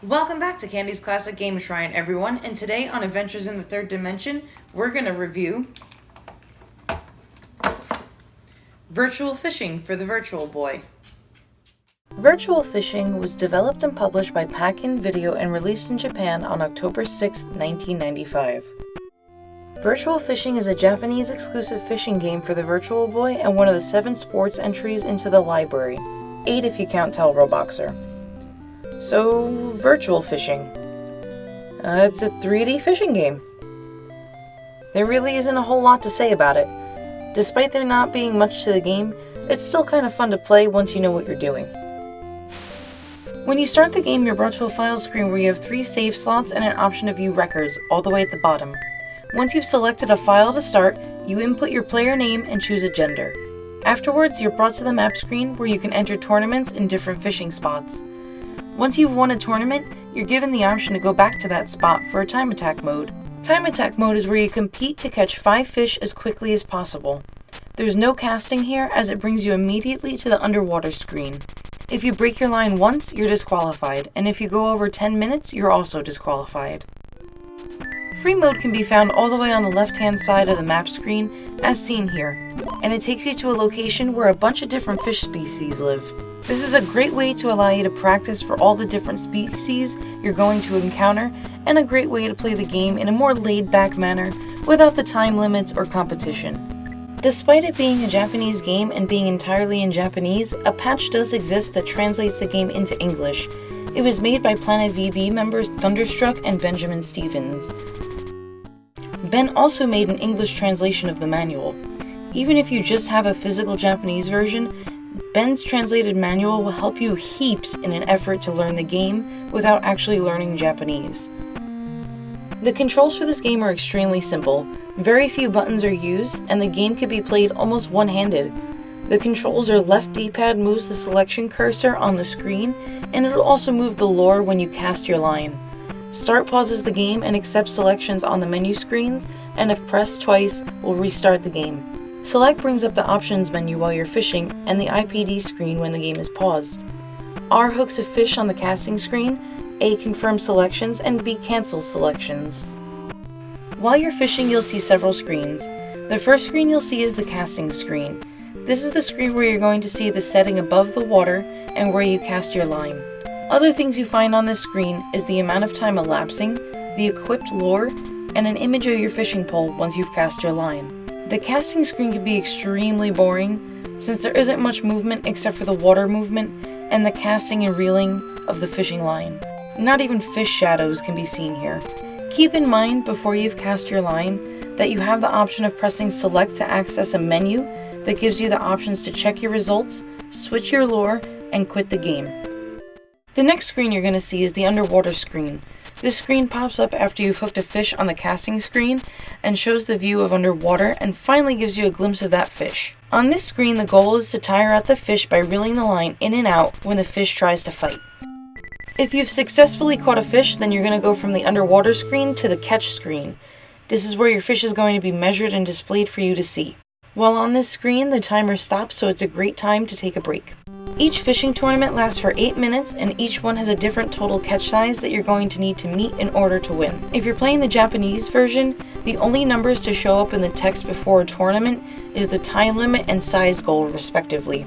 Welcome back to Candy's Classic Game Shrine, everyone, and today on Adventures in the Third Dimension, we're going to review Virtual Fishing for the Virtual Boy. Virtual Fishing was developed and published by Pack-In Video and released in Japan on October 6, 1995. Virtual Fishing is a Japanese exclusive fishing game for the Virtual Boy and one of the 7 sports entries into the library, 8 if you count Roboxer. So, Virtual Fishing. It's a 3D fishing game. There really isn't a whole lot to say about it. Despite there not being much to the game, it's still kind of fun to play once you know what you're doing. When you start the game, you're brought to a file screen where you have 3 save slots and an option to view records, all the way at the bottom. Once you've selected a file to start, you input your player name and choose a gender. Afterwards, you're brought to the map screen where you can enter tournaments in different fishing spots. Once you've won a tournament, you're given the option to go back to that spot for a time attack mode. Time attack mode is where you compete to catch 5 fish as quickly as possible. There's no casting here as it brings you immediately to the underwater screen. If you break your line once, you're disqualified, and if you go over 10 minutes, you're also disqualified. Free mode can be found all the way on the left-hand side of the map screen, as seen here, and it takes you to a location where a bunch of different fish species live. This is a great way to allow you to practice for all the different species you're going to encounter, and a great way to play the game in a more laid-back manner without the time limits or competition. Despite it being a Japanese game and being entirely in Japanese, a patch does exist that translates the game into English. It was made by Planet VB members Thunderstruck and Benjamin Stevens. Ben also made an English translation of the manual. Even if you just have a physical Japanese version, Ben's translated manual will help you heaps in an effort to learn the game without actually learning Japanese. The controls for this game are extremely simple. Very few buttons are used, and the game can be played almost one-handed. The controls are left D-pad moves the selection cursor on the screen, and it'll also move the lure when you cast your line. Start pauses the game and accepts selections on the menu screens, and if pressed twice, will restart the game. Select brings up the options menu while you're fishing and the IPD screen when the game is paused. R hooks a fish on the casting screen, A confirms selections, and B cancels selections. While you're fishing, you'll see several screens. The first screen you'll see is the casting screen. This is the screen where you're going to see the setting above the water and where you cast your line. Other things you find on this screen is the amount of time elapsing, the equipped lure, and an image of your fishing pole once you've cast your line. The casting screen can be extremely boring since there isn't much movement except for the water movement and the casting and reeling of the fishing line. Not even fish shadows can be seen here. Keep in mind before you've cast your line that you have the option of pressing select to access a menu that gives you the options to check your results, switch your lure, and quit the game. The next screen you're going to see is the underwater screen. This screen pops up after you've hooked a fish on the casting screen and shows the view of underwater and finally gives you a glimpse of that fish. On this screen, the goal is to tire out the fish by reeling the line in and out when the fish tries to fight. If you've successfully caught a fish, then you're going to go from the underwater screen to the catch screen. This is where your fish is going to be measured and displayed for you to see. While on this screen, the timer stops, so it's a great time to take a break. Each fishing tournament lasts for 8 minutes, and each one has a different total catch size that you're going to need to meet in order to win. If you're playing the Japanese version, the only numbers to show up in the text before a tournament is the time limit and size goal, respectively.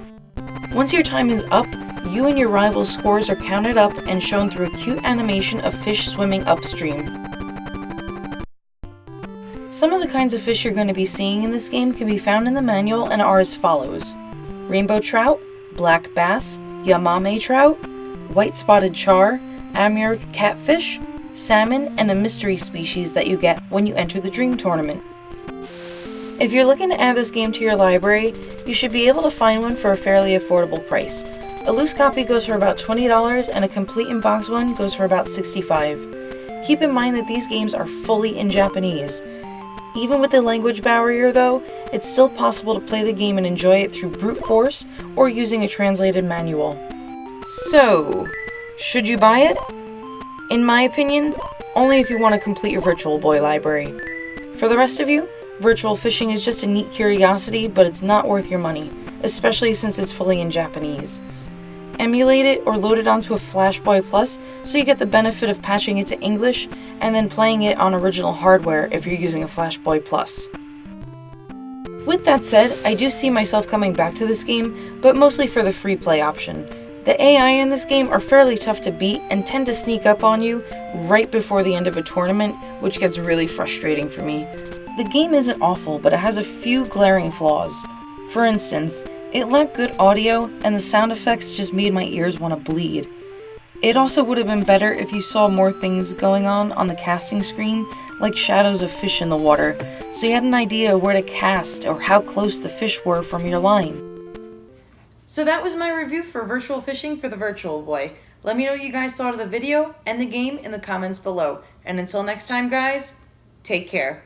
Once your time is up, you and your rival's scores are counted up and shown through a cute animation of fish swimming upstream. Some of the kinds of fish you're going to be seeing in this game can be found in the manual and are as follows: rainbow trout, black bass, yamame trout, white spotted char, Amur catfish, salmon, and a mystery species that you get when you enter the Dream Tournament. If you're looking to add this game to your library, you should be able to find one for a fairly affordable price. A loose copy goes for about $20 and a complete in-box one goes for about $65. Keep in mind that these games are fully in Japanese. Even with the language barrier though, it's still possible to play the game and enjoy it through brute force or using a translated manual. So, should you buy it? In my opinion, only if you want to complete your Virtual Boy library. For the rest of you, Virtual Fishing is just a neat curiosity, but it's not worth your money, especially since it's fully in Japanese. emulate it or load it onto a Flash Boy Plus so you get the benefit of patching it to English and then playing it on original hardware if you're using a Flash Boy Plus. With that said, I do see myself coming back to this game, but mostly for the free play option. The AI in this game are fairly tough to beat and tend to sneak up on you right before the end of a tournament, which gets really frustrating for me. The game isn't awful, but it has a few glaring flaws. For instance, it lacked good audio and the sound effects just made my ears want to bleed. It also would have been better if you saw more things going on the casting screen, like shadows of fish in the water, so you had an idea where to cast or how close the fish were from your line. So that was my review for Virtual Fishing for the Virtual Boy. Let me know what you guys thought of the video and the game in the comments below. And until next time, guys, take care.